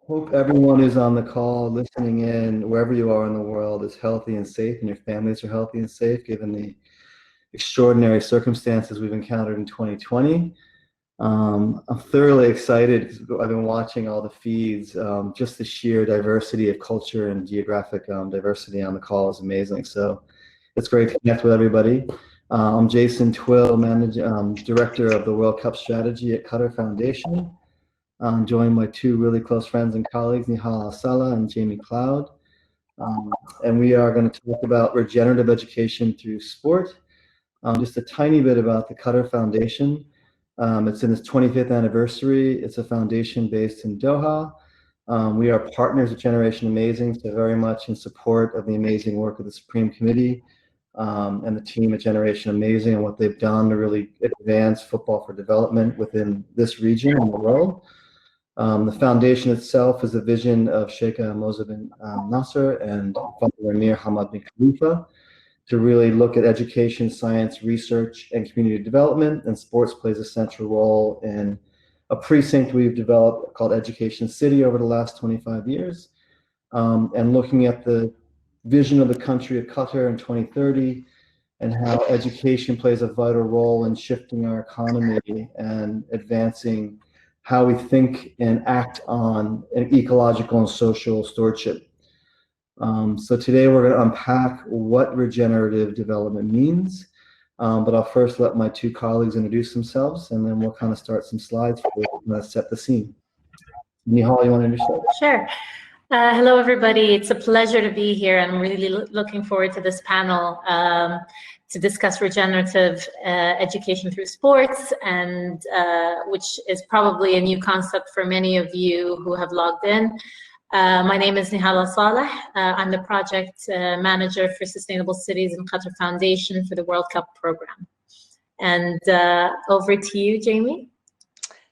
Hope everyone who's on the call, listening in, wherever you are in the world, is healthy and safe, and your families are healthy and safe, given the extraordinary circumstances we've encountered in 2020. I'm thoroughly excited because I've been watching all the feeds. Just the sheer diversity of culture and geographic diversity on the call is amazing. So it's great to connect with everybody. I'm Jason Twill, Director of the World Cup Strategy at Qatar Foundation. I'm joined by two really close friends and colleagues, Nihal Al-Salah and Jamie Cloud. And we are going to talk about regenerative education through sport. Just a tiny bit about the Qatar Foundation. It's in its 25th anniversary. It's a foundation based in Doha. We are partners with Generation Amazing, so very much in support of the amazing work of the Supreme Committee and the team at Generation Amazing and what they've done to really advance football for development within this region and the world. The foundation itself is a vision of Sheikh Moza bin Nasser and Father Emir Hamad bin Khalifa to really look at education, science, research, and community development, and sports plays a central role in a precinct we've developed called Education City over the last 25 years, and looking at the vision of the country of Qatar in 2030 and how education plays a vital role in shifting our economy and advancing how we think and act on an ecological and social stewardship. So today we're going to unpack what regenerative development means, but I'll first let my two colleagues introduce themselves, and then we'll kind of start some slides to set the scene. Nihal, you want to introduce? Sure. Hello, everybody. It's a pleasure to be here. I'm really looking forward to this panel to discuss regenerative education through sports, and which is probably a new concept for many of you who have logged in. My name is Nihal Al-Salah. I'm the project manager for Sustainable Cities and Qatar Foundation for the World Cup program. And over to you, Jamie.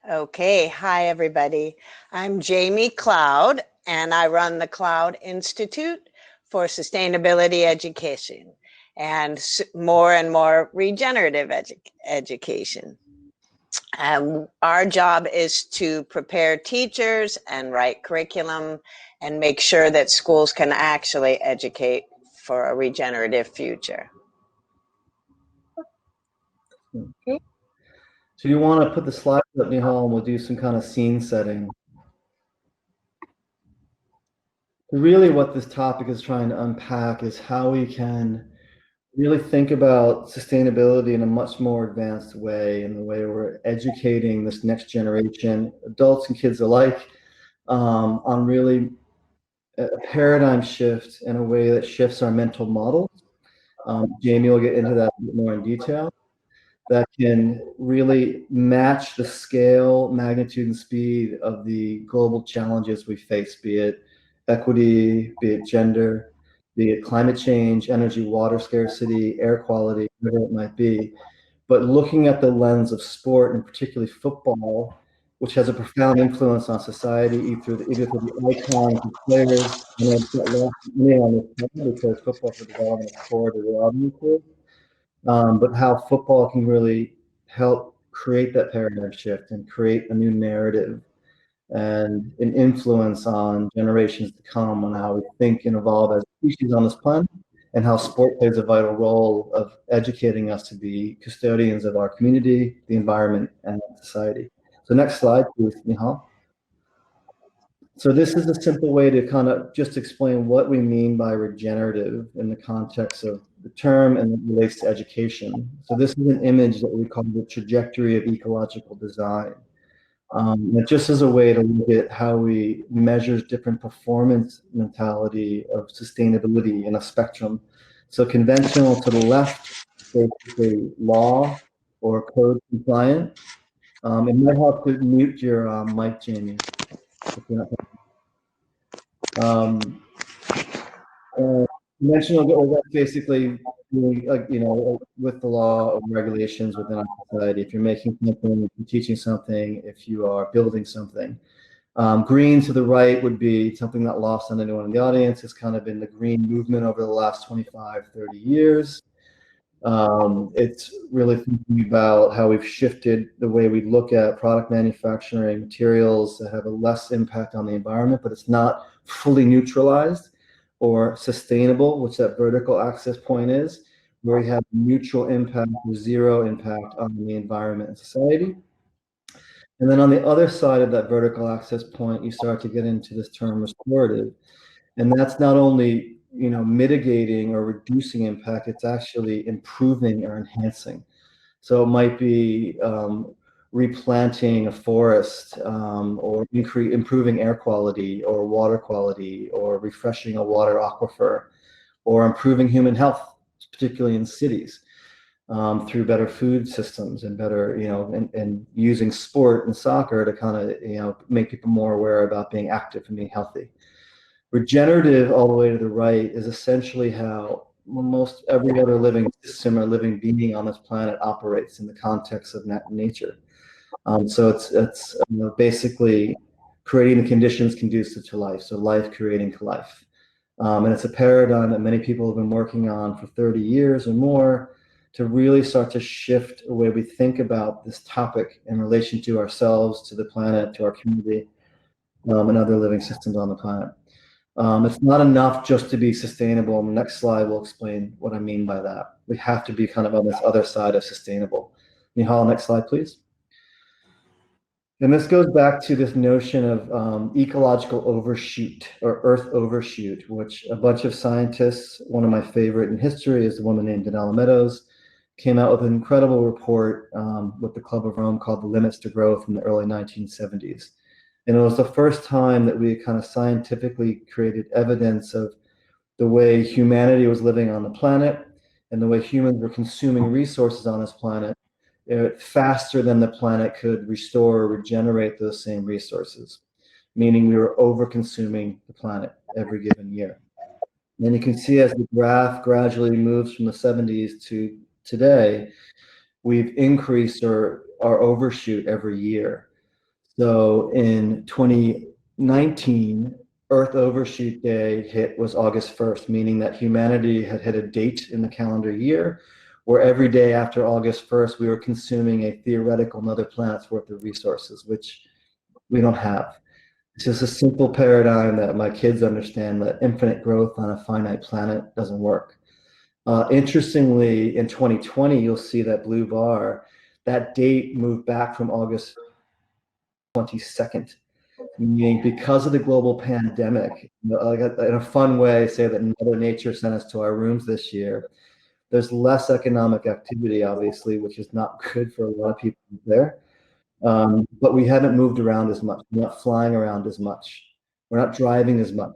Okay, hi everybody. I'm Jamie Cloud, and I run the Cloud Institute for Sustainability Education and more regenerative education. Our job is to prepare teachers and write curriculum and make sure that schools can actually educate for a regenerative future. Okay. So you want to put the slides up, Nihal, and we'll do some kind of scene setting. Really what this topic is trying to unpack is how we can really think about sustainability in a much more advanced way, in the way we're educating this next generation, adults and kids alike, on really a paradigm shift in a way that shifts our mental models. Jamie will get into that a bit more in detail. That can really match the scale, magnitude, and speed of the global challenges we face, be it equity, be it gender, be it climate change, energy, water scarcity, air quality, whatever it might be. But looking at the lens of sport, and particularly football, which has a profound influence on society, either through the icons and players, and I've got lost many on this panel because football for development is core to the audience, but how football can really help create that paradigm shift and create a new narrative and an influence on generations to come on how we think and evolve as a species on this planet, and how sport plays a vital role of educating us to be custodians of our community, the environment, and society. So next slide, please, Nihal. So this is a simple way to kind of just explain what we mean by regenerative in the context of the term and it relates to education. So this is an image that we call the trajectory of ecological design. And just as a way to look at how we measure different performance mentality of sustainability in a spectrum. So conventional to the left, basically law or code compliant. It might help to mute your mic, Jamie. Conventional, that's basically with the law or regulations within our society. If you're making something, if you're teaching something, if you are building something. Green to the right would be something not lost on anyone in the audience. It's kind of been the green movement over the last 25, 30 years. It's really thinking about how we've shifted the way we look at product manufacturing materials that have a less impact on the environment, but it's not fully neutralized or sustainable, which that vertical access point is, where we have neutral impact or zero impact on the environment and society. And then on the other side of that vertical access point, you start to get into this term restorative. And that's not only, mitigating or reducing impact, it's actually improving or enhancing. So it might be replanting a forest, or improving air quality or water quality, or refreshing a water aquifer, or improving human health, particularly in cities, through better food systems and better, and using sport and soccer to kind of, make people more aware about being active and being healthy. Regenerative, all the way to the right, is essentially how most every other living system or living being on this planet operates in the context of nature. So it's basically creating the conditions conducive to life. So life creating life. And it's a paradigm that many people have been working on for 30 years or more to really start to shift the way we think about this topic in relation to ourselves, to the planet, to our community, and other living systems on the planet. It's not enough just to be sustainable. The next slide will explain what I mean by that. We have to be kind of on this other side of sustainable. Nihal, next slide, please. And this goes back to this notion of ecological overshoot or Earth overshoot, which a bunch of scientists, one of my favorite in history is the woman named Donella Meadows, came out with an incredible report with the Club of Rome called The Limits to Growth in the early 1970s. And it was the first time that we kind of scientifically created evidence of the way humanity was living on the planet and the way humans were consuming resources on this planet faster than the planet could restore or regenerate those same resources, meaning we were over-consuming the planet every given year. And you can see as the graph gradually moves from the 70s to today, we've increased our overshoot every year. So in 2019, Earth Overshoot Day was August 1st, meaning that humanity had hit a date in the calendar year where every day after August 1st, we were consuming a theoretical another planet's worth of resources, which we don't have. It's just a simple paradigm that my kids understand, that infinite growth on a finite planet doesn't work. Interestingly, in 2020, you'll see that blue bar, that date moved back from August 22nd, meaning because of the global pandemic, like in a fun way, say that Mother Nature sent us to our rooms this year. There's less economic activity, obviously, which is not good for a lot of people there. But we haven't moved around as much. We're not flying around as much. We're not driving as much.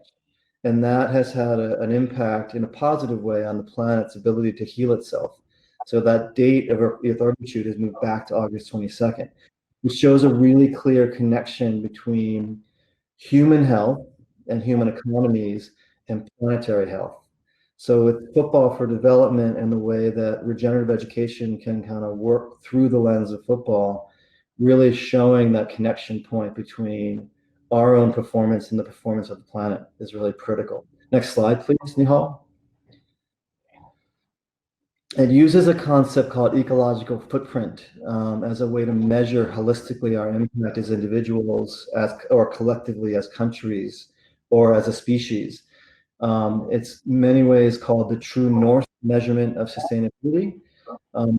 And that has had an impact in a positive way on the planet's ability to heal itself. So that date of Earth overshoot has moved back to August 22nd, which shows a really clear connection between human health and human economies and planetary health. So with football for development and the way that regenerative education can kind of work through the lens of football, really showing that connection point between our own performance and the performance of the planet is really critical. Next slide, please, Nihal. It uses a concept called ecological footprint as a way to measure holistically our impact as individuals, or collectively as countries, or as a species. It's in many ways called the true north measurement of sustainability.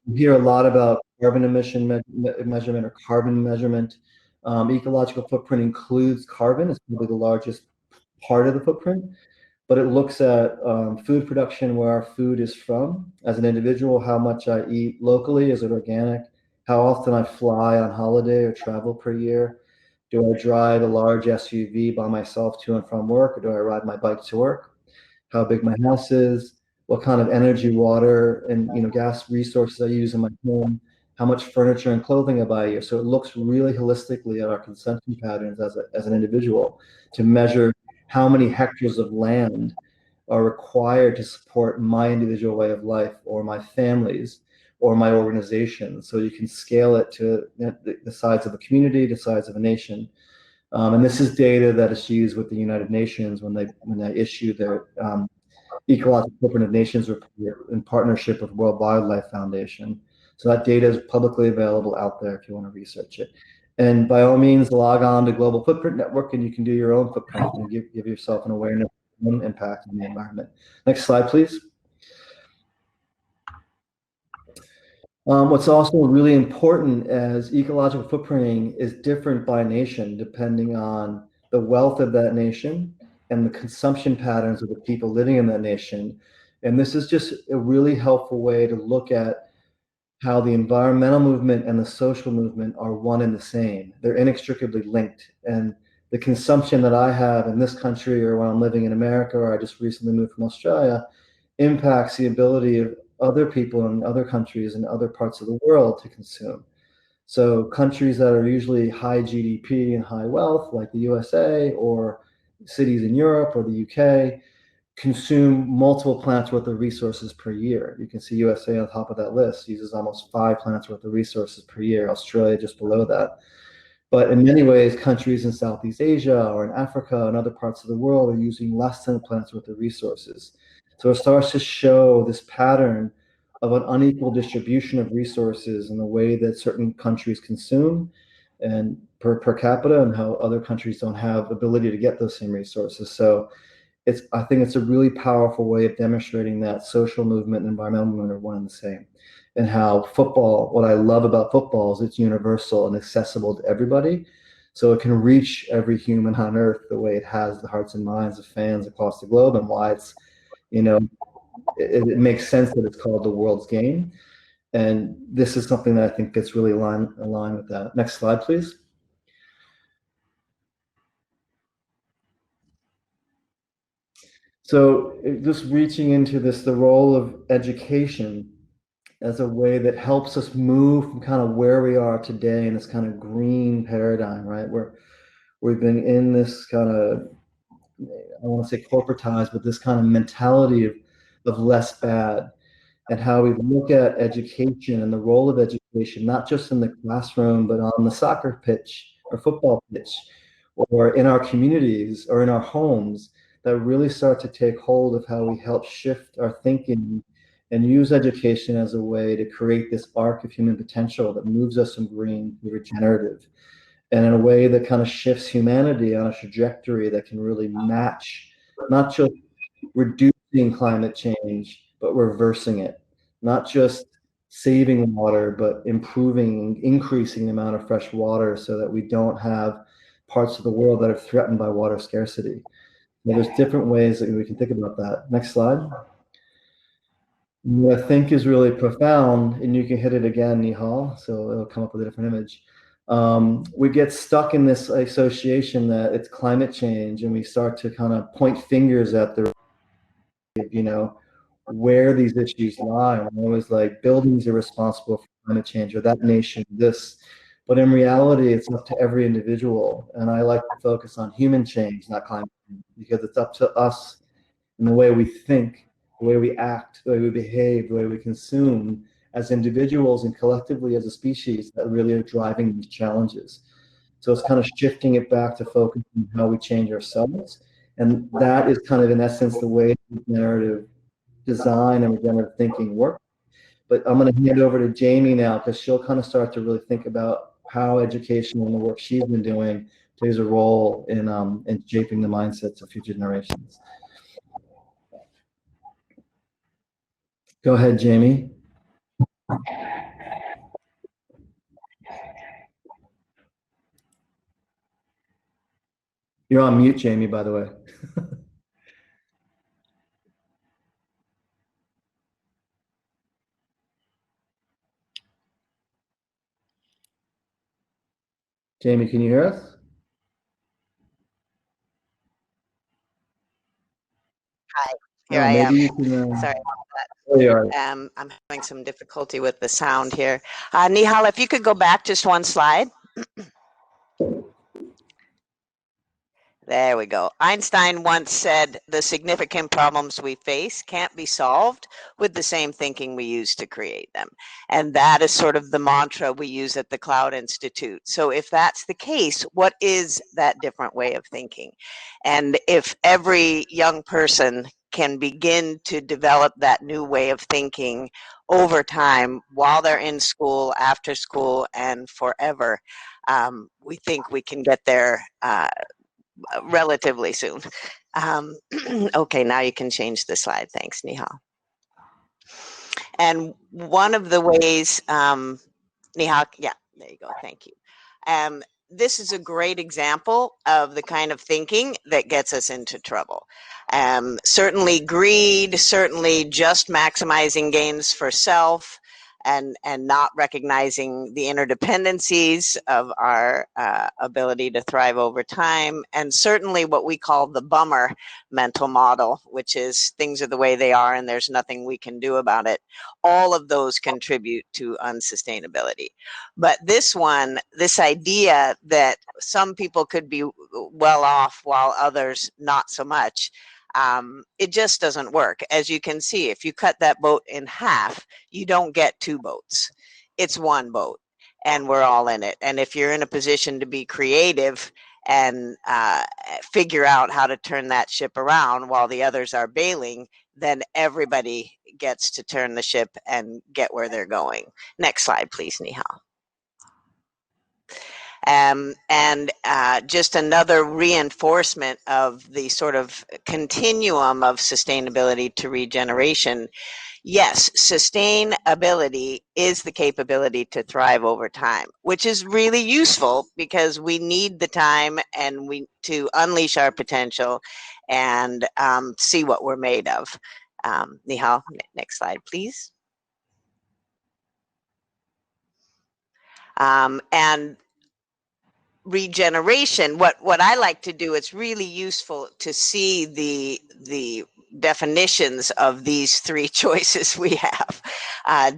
We hear a lot about carbon emission measurement or carbon measurement. Ecological footprint includes carbon. It's probably the largest part of the footprint, but it looks at food production, where our food is from as an individual, how much I eat locally, is it organic, how often I fly on holiday or travel per year. Do I drive a large SUV by myself to and from work, or do I ride my bike to work? How big my house is, what kind of energy, water, and gas resources I use in my home, how much furniture and clothing I buy a year. So it looks really holistically at our consumption patterns as an individual to measure how many hectares of land are required to support my individual way of life, or my family's, or my organization. So you can scale it to the size of a community, the size of a nation. And this is data that is used with the United Nations when they issue their Ecological Footprint of Nations report in partnership with World Wildlife Foundation. So that data is publicly available out there if you want to research it. And by all means, log on to Global Footprint Network and you can do your own footprint and give yourself an awareness of the impact on the environment. Next slide, please. What's also really important as ecological footprinting is different by nation, depending on the wealth of that nation and the consumption patterns of the people living in that nation. And this is just a really helpful way to look at how the environmental movement and the social movement are one and the same. They're inextricably linked. And the consumption that I have in this country or when I'm living in America, or I just recently moved from Australia, impacts the ability of other people in other countries and other parts of the world to consume. So countries that are usually high GDP and high wealth, like the USA or cities in Europe or the UK, consume multiple plants worth of resources per year. You can see USA on top of that list uses almost 5 plants worth of resources per year, Australia just below that. But in many ways, countries in Southeast Asia or in Africa and other parts of the world are using less than a plant's worth of resources. So it starts to show this pattern of an unequal distribution of resources in the way that certain countries consume and per capita, and how other countries don't have the ability to get those same resources. So I think it's a really powerful way of demonstrating that social movement and environmental movement are one and the same. And how football, what I love about football is it's universal and accessible to everybody. So it can reach every human on earth the way it has the hearts and minds of fans across the globe, and why it's, it makes sense that it's called the world's game. And this is something that I think gets really aligned with that. Next slide, please. So just reaching into this, the role of education as a way that helps us move from kind of where we are today in this kind of green paradigm, right? Where we've been in this kind of, I want to say corporatized, but this kind of mentality of less bad, and how we look at education and the role of education, not just in the classroom, but on the soccer pitch or football pitch, or in our communities or in our homes, that really start to take hold of how we help shift our thinking and use education as a way to create this arc of human potential that moves us from green to regenerative, and in a way that kind of shifts humanity on a trajectory that can really match not just reducing climate change, but reversing it, not just saving water, but improving, increasing the amount of fresh water so that we don't have parts of the world that are threatened by water scarcity. Now, there's different ways that we can think about that. Next slide. What I think is really profound, and you can hit it again, Nihal, so it'll come up with a different image. We get stuck in this association that it's climate change, and we start to kind of point fingers at the, where these issues lie. And I was like, buildings are responsible for climate change, or that nation, this. But in reality, it's up to every individual. And I like to focus on human change, not climate change, because it's up to us in the way we think, the way we act, the way we behave, the way we consume as individuals and collectively as a species that really are driving these challenges. So it's kind of shifting it back to focus on how we change ourselves. And that is kind of, in essence, the way regenerative design and regenerative thinking work. But I'm going to hand over to Jamie now, because she'll kind of start to really think about how education and the work she's been doing plays a role in shaping the mindsets of future generations. Go ahead, Jamie. You're on mute, Jamie, by the way. Jamie, can you hear us? Hi, here I am. Sorry about that. There you are. I'm having some difficulty with the sound here. Nihal, if you could go back just one slide. There we go. Einstein once said, the significant problems we face can't be solved with the same thinking we use to create them. And that is sort of the mantra we use at the Cloud Institute. So if that's the case, what is that different way of thinking? And if every young person can begin to develop that new way of thinking over time while they're in school, after school, and forever. We think we can get there relatively soon. Okay, now you can change the slide. Thanks, Nihal. And one of the ways, Nihal, yeah, there you go. Thank you. This is a great example of the kind of thinking that gets us into trouble. Certainly greed, certainly just maximizing gains for self, and not recognizing the interdependencies of our ability to thrive over time, and certainly what we call the bummer mental model, which is things are the way they are and there's nothing we can do about it. All of those contribute to unsustainability. But this one, this idea that some people could be well off while others not so much, it just doesn't work. As you can see, if you cut that boat in half, you don't get two boats. It's one boat, and we're all in it. And if you're in a position to be creative and figure out how to turn that ship around while the others are bailing, then everybody gets to turn the ship and get where they're going. Next slide, please, Nihal. And just another reinforcement of the sort of continuum of sustainability to regeneration. Yes, sustainability is the capability to thrive over time, which is really useful because we need the time and to unleash our potential and see what we're made of. Nihal, next slide, please. And regeneration, what I like to do, it's really useful to see the definitions of these three choices we have.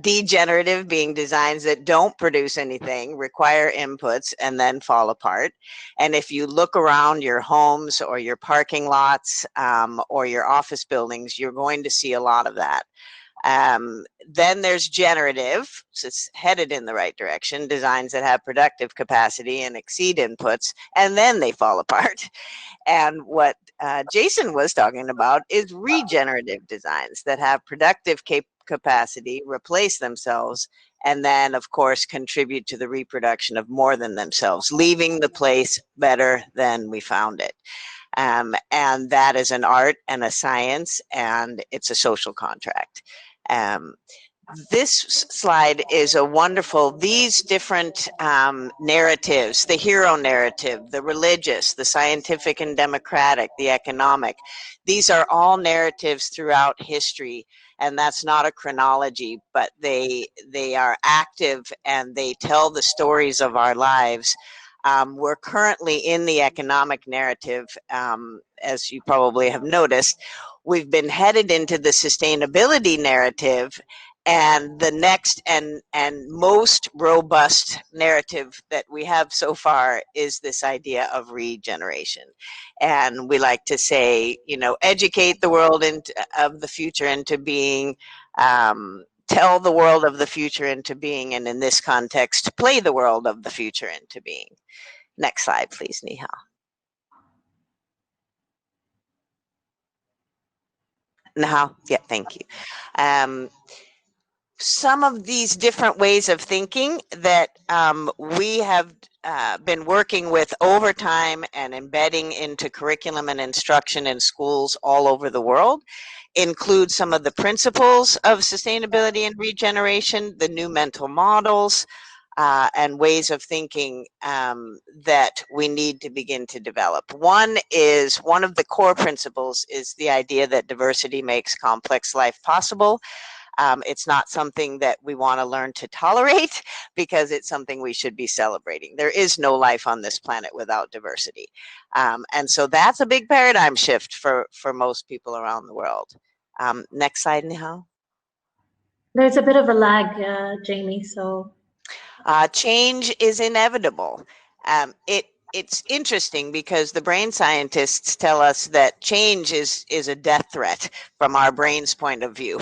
Degenerative being designs that don't produce anything, require inputs, and then fall apart. And if you look around your homes or your parking lots or your office buildings, you're going to see a lot of that. Then there's generative, so it's headed in the right direction, designs that have productive capacity and exceed inputs, and then they fall apart. And what Jason was talking about is regenerative designs that have productive capacity, replace themselves, and then, of course, contribute to the reproduction of more than themselves, leaving the place better than we found it. And that is an art and a science, and it's a social contract. This slide is a wonderful, these different narratives, the hero narrative, the religious, the scientific and democratic, the economic, these are all narratives throughout history, and that's not a chronology, but they are active and they tell the stories of our lives. We're currently in the economic narrative, as you probably have noticed. We've been headed into the sustainability narrative, and the next and most robust narrative that we have so far is this idea of regeneration. And we like to say, you know, educate the world of the future into being, tell the world of the future into being, and in this context, play the world of the future into being. Next slide, please, Nihal. Nihal, yeah, thank you. Some of these different ways of thinking that we have been working with over time and embedding into curriculum and instruction in schools all over the world include some of the principles of sustainability and regeneration, the new mental models, and ways of thinking that we need to begin to develop. One of the core principles is the idea that diversity makes complex life possible. It's not something that we want to learn to tolerate because it's something we should be celebrating. There is no life on this planet without diversity. And so that's a big paradigm shift for most people around the world. Next slide, Nihal. There's a bit of a lag, Jamie, so. Change is inevitable. It's interesting because the brain scientists tell us that change is a death threat from our brain's point of view.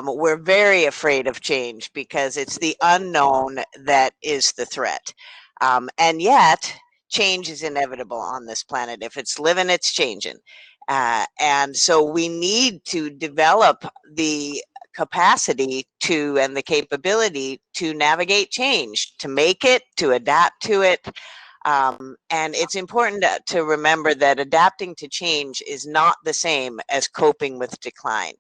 We're very afraid of change because it's the unknown that is the threat. And yet, change is inevitable on this planet. If it's living, it's changing. And so we need to develop the capacity to and the capability to navigate change, to make it, to adapt to it. And it's important to remember that adapting to change is not the same as coping with decline.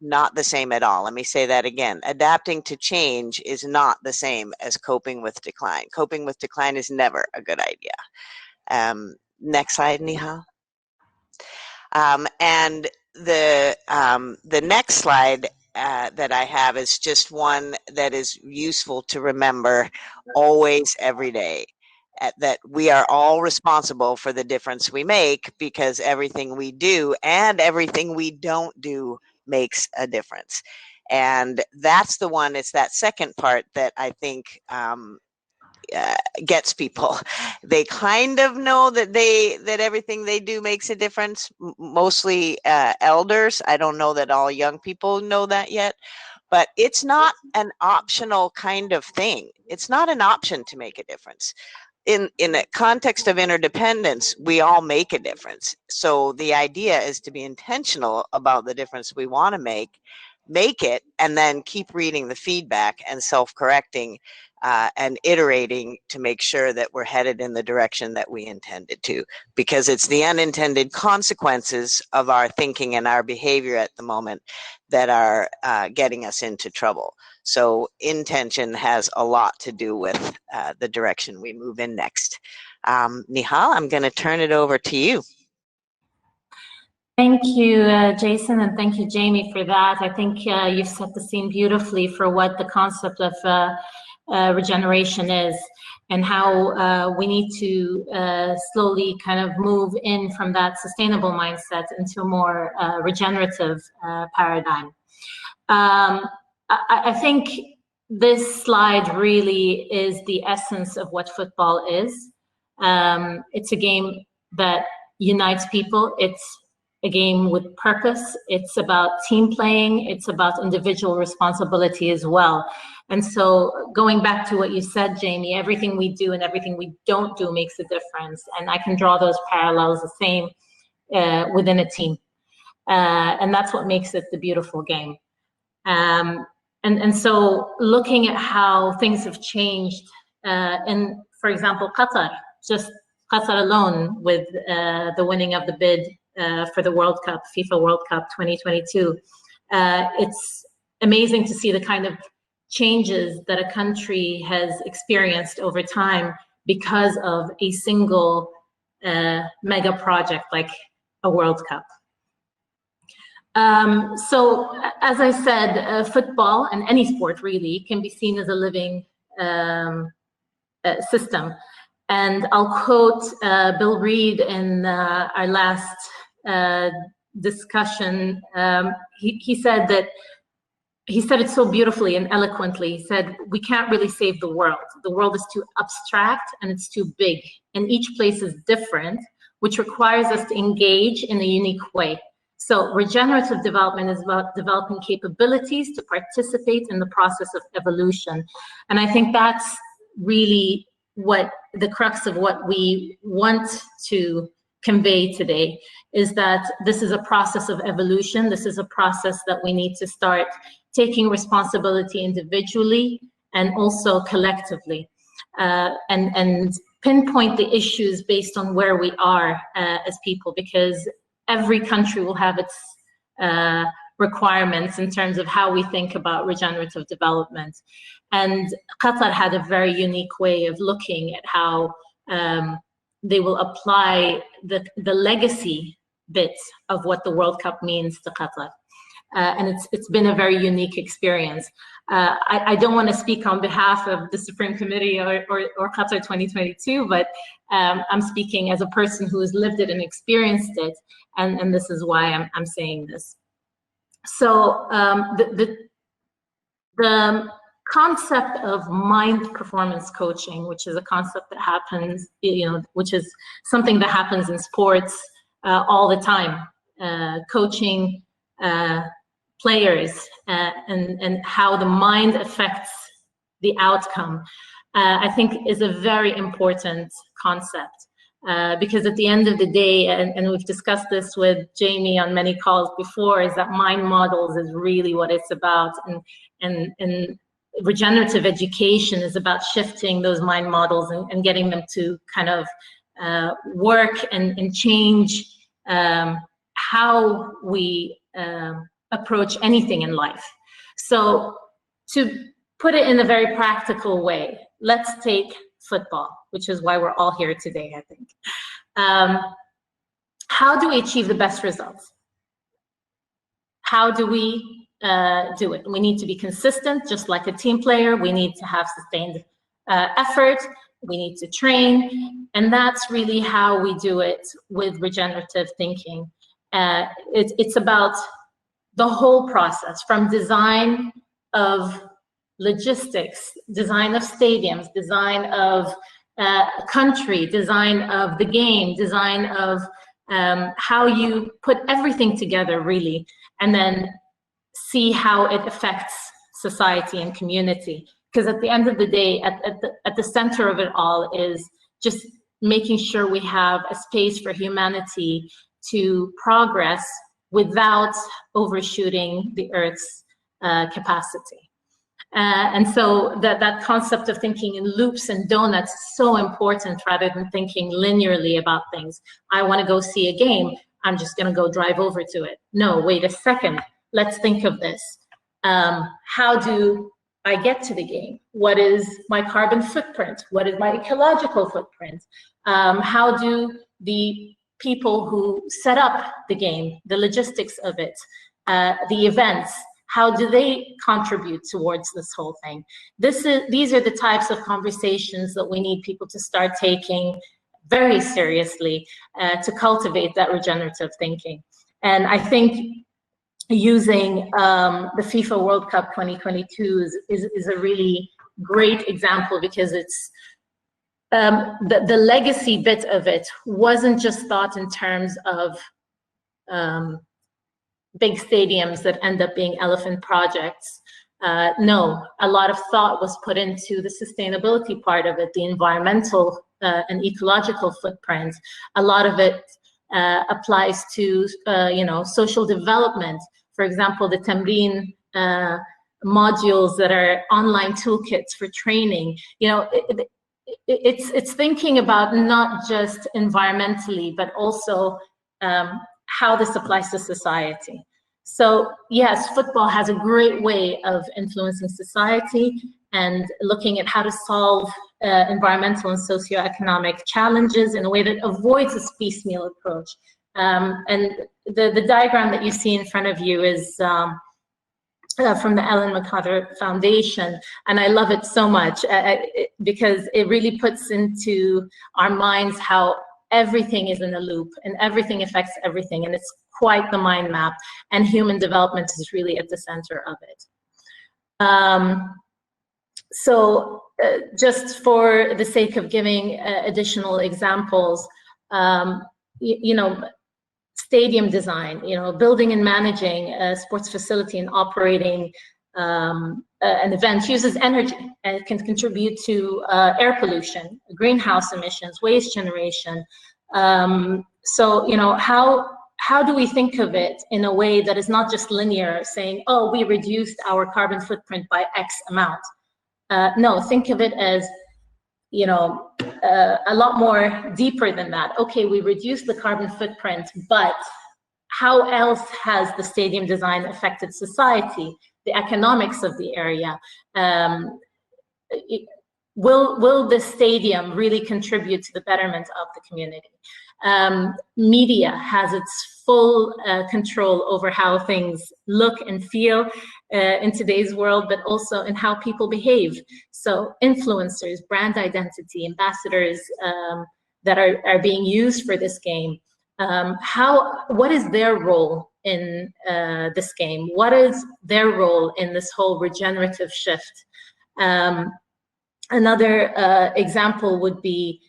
Not the same at all. Let me say that again. Adapting to change is not the same as coping with decline. Coping with decline is never a good idea. Next slide, Nihal. And the next slide that I have is just one that is useful to remember always, every day. That we are all responsible for the difference we make, because everything we do and everything we don't do makes a difference. And that's the one, it's that second part that I think gets people. They kind of know that everything they do makes a difference, mostly elders. I don't know that all young people know that yet, but it's not an optional kind of thing. It's not an option to make a difference. In a context of interdependence, we all make a difference. So the idea is to be intentional about the difference we want to make it, and then keep reading the feedback and self-correcting and iterating to make sure that we're headed in the direction that we intended to, because it's the unintended consequences of our thinking and our behavior at the moment that are getting us into trouble. So intention has a lot to do with the direction we move in next. Nihal, I'm going to turn it over to you. Thank you, Jason, and thank you, Jamie, for that. I think you've set the scene beautifully for what the concept of regeneration is, and how we need to slowly kind of move in from that sustainable mindset into a more regenerative paradigm. I think this slide really is the essence of what football is. It's a game that unites people. It's a game with purpose. It's about team playing. It's about individual responsibility as well. And so going back to what you said, Jamie, everything we do and everything we don't do makes a difference. And I can draw those parallels the same within a team. And that's what makes it the beautiful game. And so looking at how things have changed in, for example, Qatar, just Qatar alone with the winning of the bid for the World Cup, FIFA World Cup 2022. It's amazing to see the kind of changes that a country has experienced over time because of a single mega project like a World Cup. So as I said, football and any sport really can be seen as a living system. And I'll quote Bill Reed in our last discussion. He said it so beautifully and eloquently. He said, we can't really save the world. The world is too abstract and it's too big. And each place is different, which requires us to engage in a unique way. So regenerative development is about developing capabilities to participate in the process of evolution. And I think that's really what the crux of what we want to convey today, is that this is a process of evolution. This is a process that we need to start taking responsibility individually and also collectively, and pinpoint the issues based on where we are as people, because every country will have its requirements in terms of how we think about regenerative development. And Qatar had a very unique way of looking at how they will apply the legacy bit of what the World Cup means to Qatar. And it's been a very unique experience. I don't want to speak on behalf of the Supreme Committee or Qatar 2022, but I'm speaking as a person who has lived it and experienced it, and this is why I'm saying this. So the concept of mind performance coaching, which is a concept that happens, which is something that happens in sports all the time, coaching players and how the mind affects the outcome, I think is a very important concept. Because at the end of the day, and we've discussed this with Jamie on many calls before, is that mind models is really what it's about. And regenerative education is about shifting those mind models and getting them to kind of work and change how we approach anything in life. So to put it in a very practical way, let's take football, which is why we're all here today, I think. How do we achieve the best results? How do we do it? We need to be consistent, just like a team player. We need to have sustained effort. We need to train. And that's really how we do it with regenerative thinking. It's about the whole process, from design of logistics, design of stadiums, design of country, design of the game, design of how you put everything together, really, and then see how it affects society and community. Because at the end of the day, at the center of it all is just making sure we have a space for humanity to progress without overshooting the Earth's capacity. And so that concept of thinking in loops and donuts is so important, rather than thinking linearly about things. I want to go see a game, I'm just going to go drive over to it. No, wait a second. Let's think of this. How do I get to the game? What is my carbon footprint? What is my ecological footprint? How do the people who set up the game, the logistics of it, the events, how do they contribute towards this whole thing? These are the types of conversations that we need people to start taking very seriously to cultivate that regenerative thinking. And I think using the FIFA World Cup 2022 is a really great example, because it's the legacy bit of it wasn't just thought in terms of big stadiums that end up being elephant projects. No, a lot of thought was put into the sustainability part of it, the environmental and ecological footprint. A lot of it applies to social development. For example, the Tamrin modules that are online toolkits for training. It's thinking about not just environmentally, but also how this applies to society. So yes, football has a great way of influencing society and looking at how to solve environmental and socioeconomic challenges in a way that avoids this piecemeal approach. And the diagram that you see in front of you is from the Ellen MacArthur Foundation, and I love it so much because it really puts into our minds how everything is in a loop and everything affects everything, and it's quite the mind map, and human development is really at the center of it. Just for the sake of giving additional examples, stadium design, building and managing a sports facility and operating an event uses energy, and it can contribute to air pollution, greenhouse emissions, waste generation. How do we think of it in a way that is not just linear, saying, oh, we reduced our carbon footprint by X amount? No, think of it as, a lot more deeper than that. Okay, we reduced the carbon footprint, but how else has the stadium design affected society, the economics of the area? Will this stadium really contribute to the betterment of the community? Media has its full control over how things look and feel in today's world, but also in how people behave. So influencers, brand identity, ambassadors that are being used for this game, what is their role in this game? What is their role in this whole regenerative shift? Another example would be,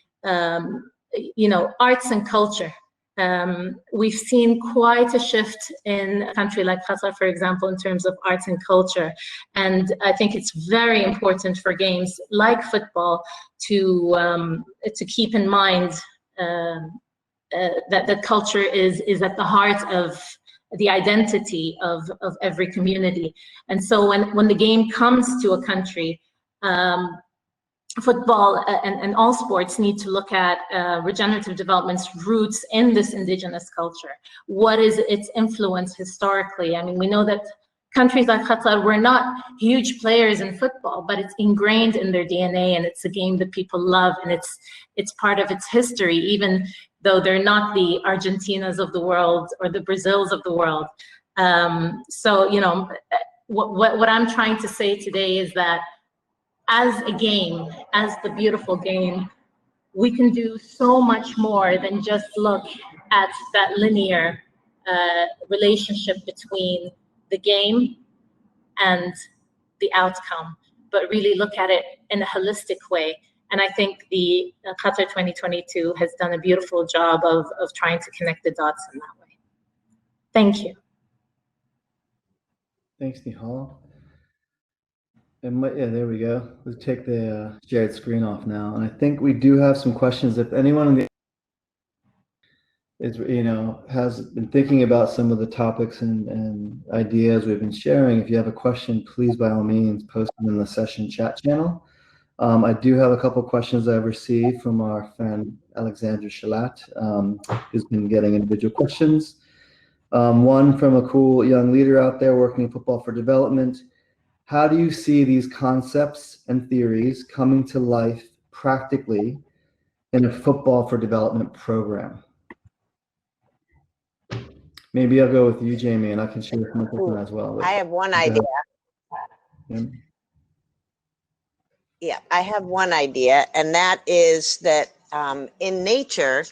arts and culture. We've seen quite a shift in a country like Qatar, for example, in terms of arts and culture. And I think it's very important for games like football to keep in mind that culture is at the heart of the identity of every community. And so when the game comes to a country, football and all sports need to look at regenerative development's roots in this indigenous culture. What is its influence historically? I mean, we know that countries like Qatar were not huge players in football, but it's ingrained in their DNA, and it's a game that people love, and it's part of its history, even though they're not the Argentinas of the world or the Brazils of the world. So, you know, what I'm trying to say today is that as a game, as the beautiful game, we can do so much more than just look at that linear relationship between the game and the outcome, but really look at it in a holistic way. And I think the Qatar 2022 has done a beautiful job of trying to connect the dots in that way. Thank you. Thanks, Nihal. And yeah, there we go. We'll take the shared screen off now. And I think we do have some questions. If anyone in the has been thinking about some of the topics and ideas we've been sharing, if you have a question, please by all means post them in the session chat channel. I do have a couple questions I've received from our friend Alexandra Shalat, who's been getting individual questions. One from a cool young leader out there working in football for development. How do you see these concepts and theories coming to life practically in a football for development program? Maybe I'll go with you, Jamie, and I can share some as well. I have one idea. Yeah, I have one idea, and that is that in nature,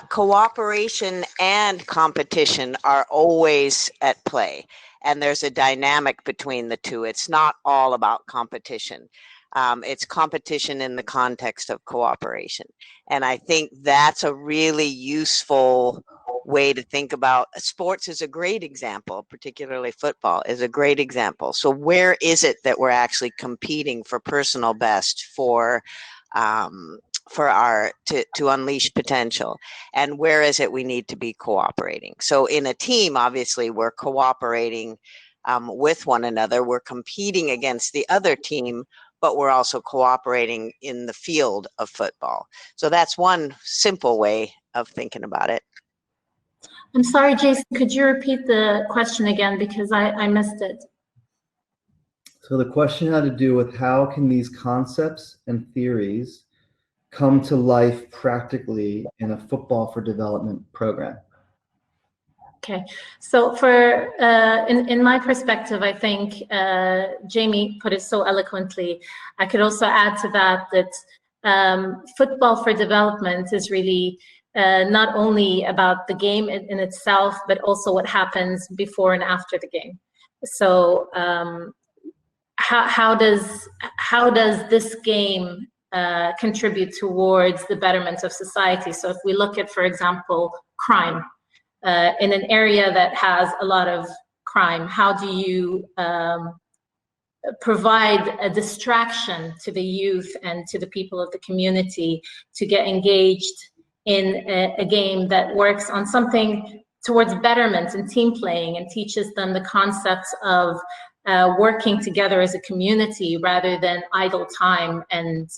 cooperation and competition are always at play, and there's a dynamic between the two. It's not all about competition. It's competition in the context of cooperation. And I think that's a really useful way to think about sports. Is a great example, particularly football is a great example. So where is it that we're actually competing for personal best, for our to unleash potential, and where is it we need to be cooperating? So in a team, obviously we're cooperating with one another, we're competing against the other team, but we're also cooperating in the field of football. So that's one simple way of thinking about it. I'm sorry, Jason, could you repeat the question again, because I missed it? So the question had to do with how can these concepts and theories come to life practically in a football for development program? Okay, so for in my perspective, I think Jamie put it so eloquently. I could also add to that football for development is really not only about the game in itself, but also what happens before and after the game. So how does this game contribute towards the betterment of society? So if we look at, for example, crime, in an area that has a lot of crime, how do you provide a distraction to the youth and to the people of the community to get engaged in a game that works on something towards betterment and team playing, and teaches them the concepts of working together as a community rather than idle time and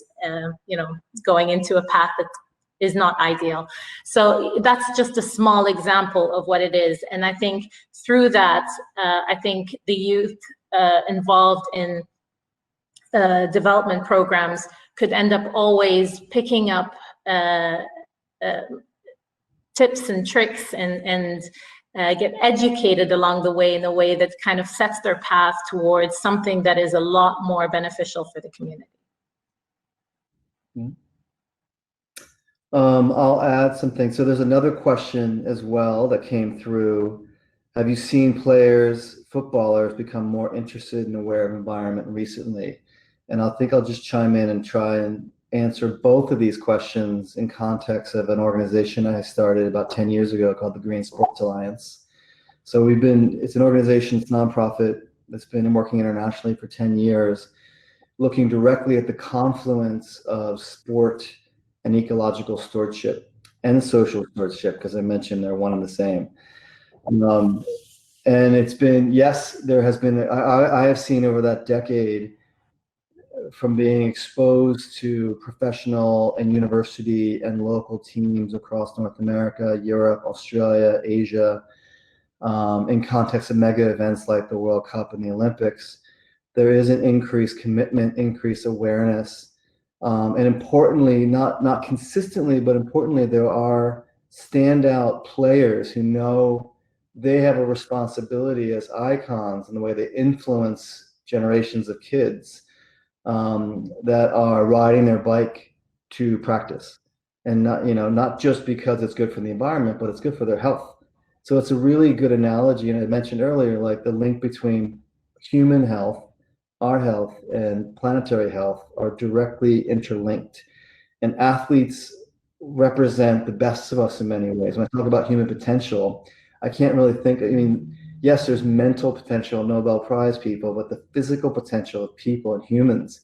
going into a path that is not ideal. So that's just a small example of what it is. And I think through that, I think the youth involved in development programs could end up always picking up tips and tricks and get educated along the way in a way that kind of sets their path towards something that is a lot more beneficial for the community. Mm-hmm. I'll add something. So there's another question as well that came through. Have you seen players, footballers, become more interested and aware of environment recently? And I think I'll just chime in and try and answer both of these questions in context of an organization I started about 10 years ago called the Green Sports Alliance. So it's an organization, it's nonprofit, that's been working internationally for 10 years, looking directly at the confluence of sport and ecological stewardship. and social stewardship, because I mentioned they're one and the same. And it's been, yes, there has been, I have seen over that decade, from being exposed to professional and university and local teams across North America, Europe, Australia, Asia, in context of mega events like the World Cup and the Olympics, there is an increased commitment, increased awareness, and importantly, not consistently, but importantly, there are standout players who know they have a responsibility as icons in the way they influence generations of kids, that are riding their bike to practice, and not just because it's good for the environment, but it's good for their health. So it's a really good analogy, and I mentioned earlier, like the link between human health, our health, and planetary health are directly interlinked. And athletes represent the best of us in many ways. When I talk about human potential, I can't really think, I mean, yes, there's mental potential, Nobel Prize people, but the physical potential of people and humans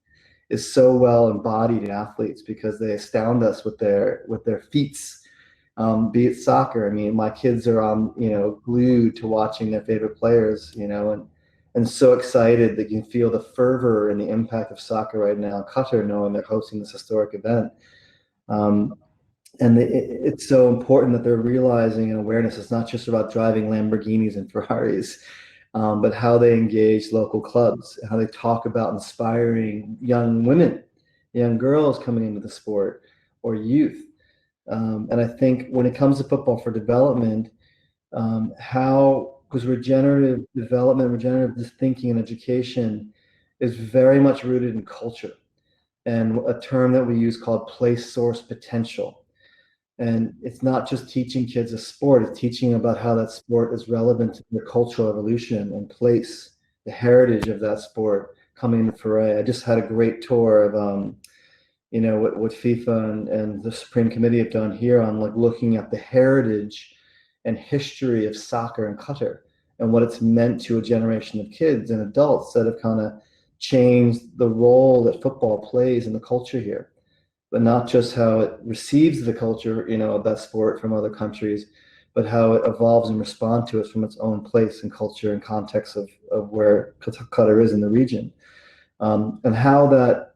is so well embodied in athletes because they astound us with their feats. Be it soccer. I mean, my kids are glued to watching their favorite players, and so excited that you can feel the fervor and the impact of soccer right now in Qatar, knowing they're hosting this historic event. And it's so important that they're realizing an awareness. It's not just about driving Lamborghinis and Ferraris, but how they engage local clubs, how they talk about inspiring young women, young girls coming into the sport, or youth. And I think when it comes to football for development, because regenerative development, regenerative thinking and education is very much rooted in culture, and a term that we use called place source potential. And it's not just teaching kids a sport, it's teaching about how that sport is relevant to their cultural evolution and place, the heritage of that sport coming into foray. I just had a great tour of what FIFA and the Supreme Committee have done here on like looking at the heritage and history of soccer in Qatar and what it's meant to a generation of kids and adults that have kind of changed the role that football plays in the culture here, but not just how it receives the culture, of that sport from other countries, but how it evolves and responds to it from its own place and culture and context of where Qatar is in the region, and how that,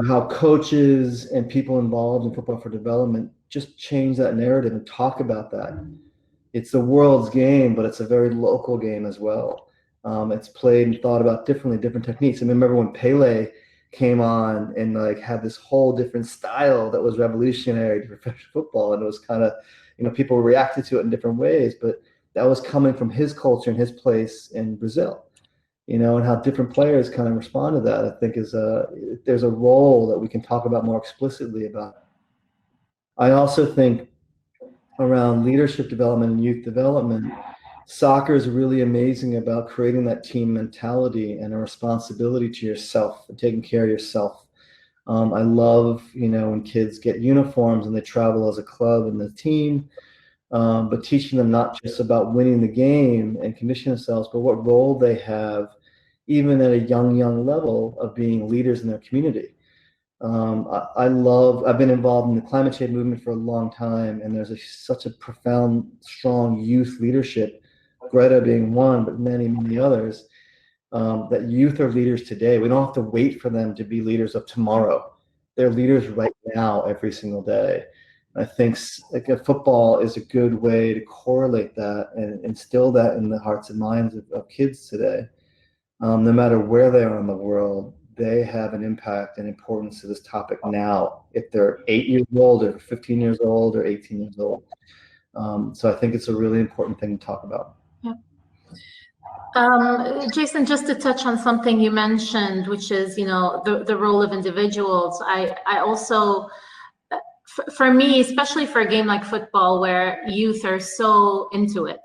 how coaches and people involved in football for development just change that narrative and talk about that. It's the world's game, but it's a very local game as well. It's played and thought about differently, different techniques. I remember when Pele came on and like had this whole different style that was revolutionary to professional football, and it was kind of, people reacted to it in different ways, but that was coming from his culture and his place in Brazil. And how different players kind of respond to that, I think there's a role that we can talk about more explicitly about. I also think around leadership development and youth development, soccer is really amazing about creating that team mentality and a responsibility to yourself and taking care of yourself. I love, when kids get uniforms and they travel as a club and the team, but teaching them not just about winning the game and conditioning themselves, but what role they have, even at a young level, of being leaders in their community. I've been involved in the climate change movement for a long time, and there's such a profound, strong youth leadership, Greta being one, but many others, that youth are leaders today. We don't have to wait for them to be leaders of tomorrow. They're leaders right now, every single day. I think like football is a good way to correlate that and instill that in the hearts and minds of kids today. No matter where they are in the world, they have an impact and importance to this topic now, if they're 8 years old or 15 years old or 18 years old. So I think it's a really important thing to talk about. Yeah. Jason, just to touch on something you mentioned, which is, the role of individuals. I also, for me, especially for a game like football, where youth are so into it,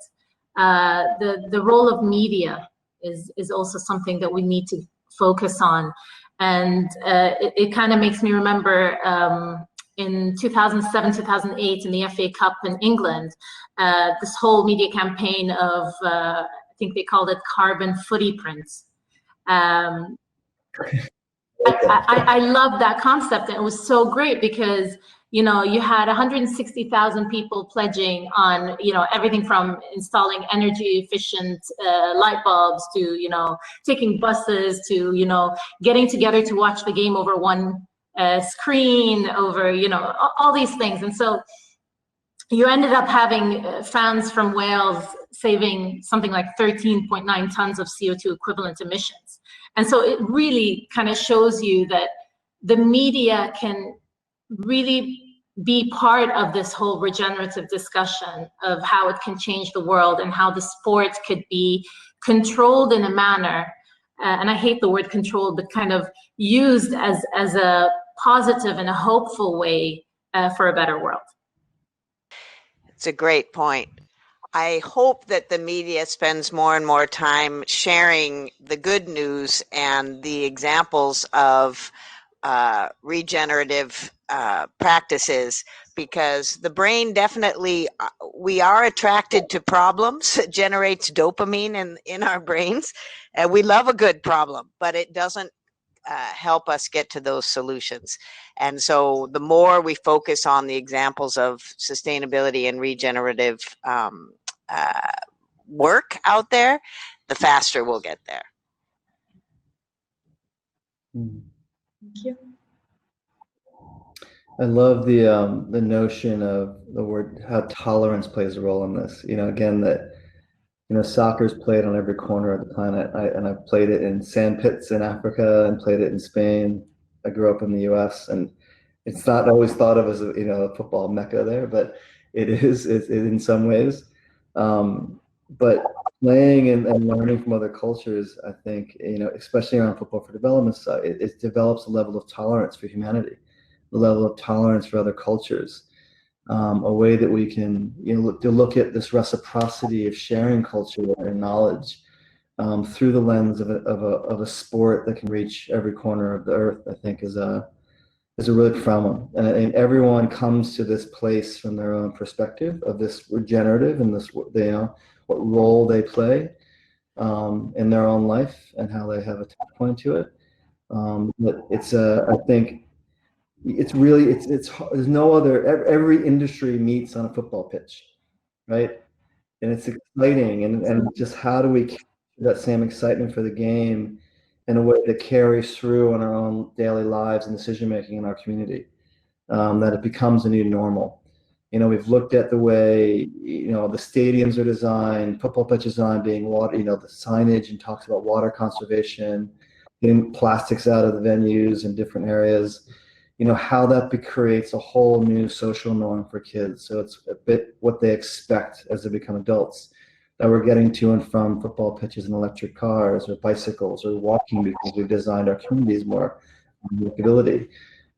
the role of media is also something that we need to focus on. And it kind of makes me remember in 2007, 2008 in the FA Cup in England, this whole media campaign of, I think they called it carbon footy prints. I love that concept, and it was so great because you know, you had 160,000 people pledging on, you know, everything from installing energy efficient light bulbs to, you know, taking buses to, you know, getting together to watch the game over one screen, over, you know, all these things. And so you ended up having fans from Wales saving something like 13.9 tons of CO2 equivalent emissions. And so it really kind of shows you that the media can really be part of this whole regenerative discussion of how it can change the world and how the sport could be controlled in a manner, and I hate the word controlled, but kind of used as a positive and a hopeful way for a better world. It's a great point. I hope that the media spends more and more time sharing the good news and the examples of regenerative practices, because the brain definitely, we are attracted to problems. It generates dopamine in our brains, and we love a good problem, but it doesn't help us get to those solutions. And so the more we focus on the examples of sustainability and regenerative work out there, the faster we'll get there. Thank you. I love the notion of the word, how tolerance plays a role in this. You know, again, that, you know, soccer's played on every corner of the planet. I've played it in sand pits in Africa and played it in Spain. I grew up in the US, and it's not always thought of as a, you know, a football mecca there, but it is in some ways. But playing and learning from other cultures, I think, you know, especially around football for development side, it develops a level of tolerance for humanity, the level of tolerance for other cultures. A way that we can, you know, look at this reciprocity of sharing culture and knowledge through the lens of a sport that can reach every corner of the earth, I think is a really profound one. And everyone comes to this place from their own perspective of this regenerative and this, you know, what role they play in their own life and how they have a touch point to it. But it's I think it's really, there's no other, every industry meets on a football pitch, right? And it's exciting, and just how do we capture that same excitement for the game in a way that carries through in our own daily lives and decision making in our community, that it becomes a new normal. You know, we've looked at the way, you know, the stadiums are designed, football pitch design being water, you know, the signage, and talks about water conservation, getting plastics out of the venues in different areas. You know, how that creates a whole new social norm for kids. So it's a bit what they expect as they become adults, that we're getting to and from football pitches in electric cars or bicycles or walking, because we've designed our communities more walkability.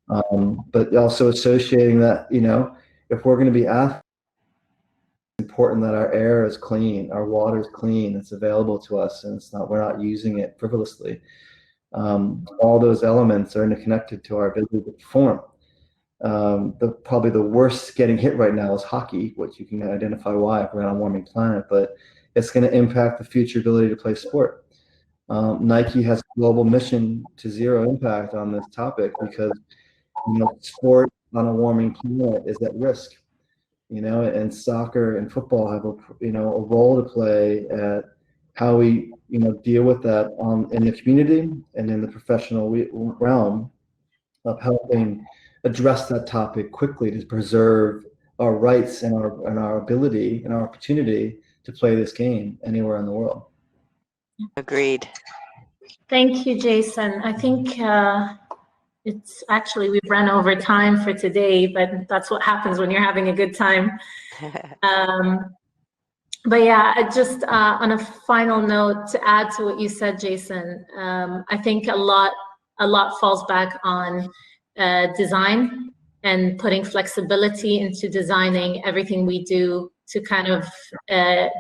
But also associating that, you know, if we're going to be athletes, it's important that our air is clean, our water is clean, it's available to us, and we're not using it frivolously. All those elements are interconnected to our ability to perform. Probably the worst getting hit right now is hockey, which you can identify why if we're on a warming planet, but it's going to impact the future ability to play sport. Nike has a global mission to zero impact on this topic, because, you know, sport on a warming planet is at risk. You know, and soccer and football have a role to play at how we, you know, deal with that in the community and in the professional realm, of helping address that topic quickly to preserve our rights and our ability and our opportunity to play this game anywhere in the world. Agreed. Thank you, Jason. I think it's actually, we've run over time for today, but that's what happens when you're having a good time. But yeah, just on a final note, to add to what you said, Jason, I think a lot falls back on design and putting flexibility into designing everything we do to kind of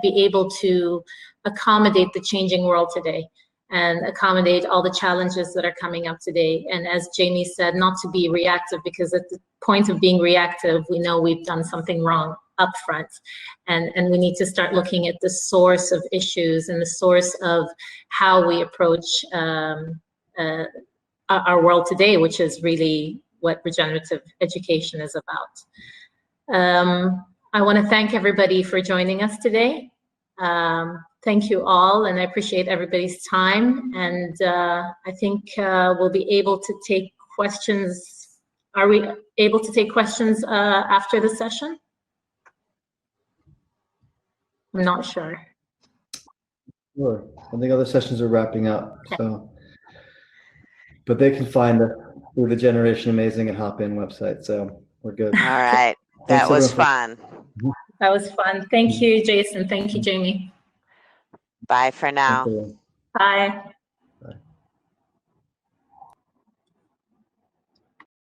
be able to accommodate the changing world today and accommodate all the challenges that are coming up today. And as Jamie said, not to be reactive, because at the point of being reactive, we know we've done something wrong up front. And we need to start looking at the source of issues and the source of how we approach our world today, which is really what regenerative education is about. I want to thank everybody for joining us today. Thank you all, and I appreciate everybody's time. And I think we'll be able to take questions. Are we able to take questions after the session? I'm not sure. Sure. I think other sessions are wrapping up. Okay. So, but they can find us through the Generation Amazing and Hop In website. So we're good. All right. Thanks, That was everyone, fun. That was fun. Thank you, Jason. Thank you, Jamie. Bye for now. Thanks, everyone. Bye.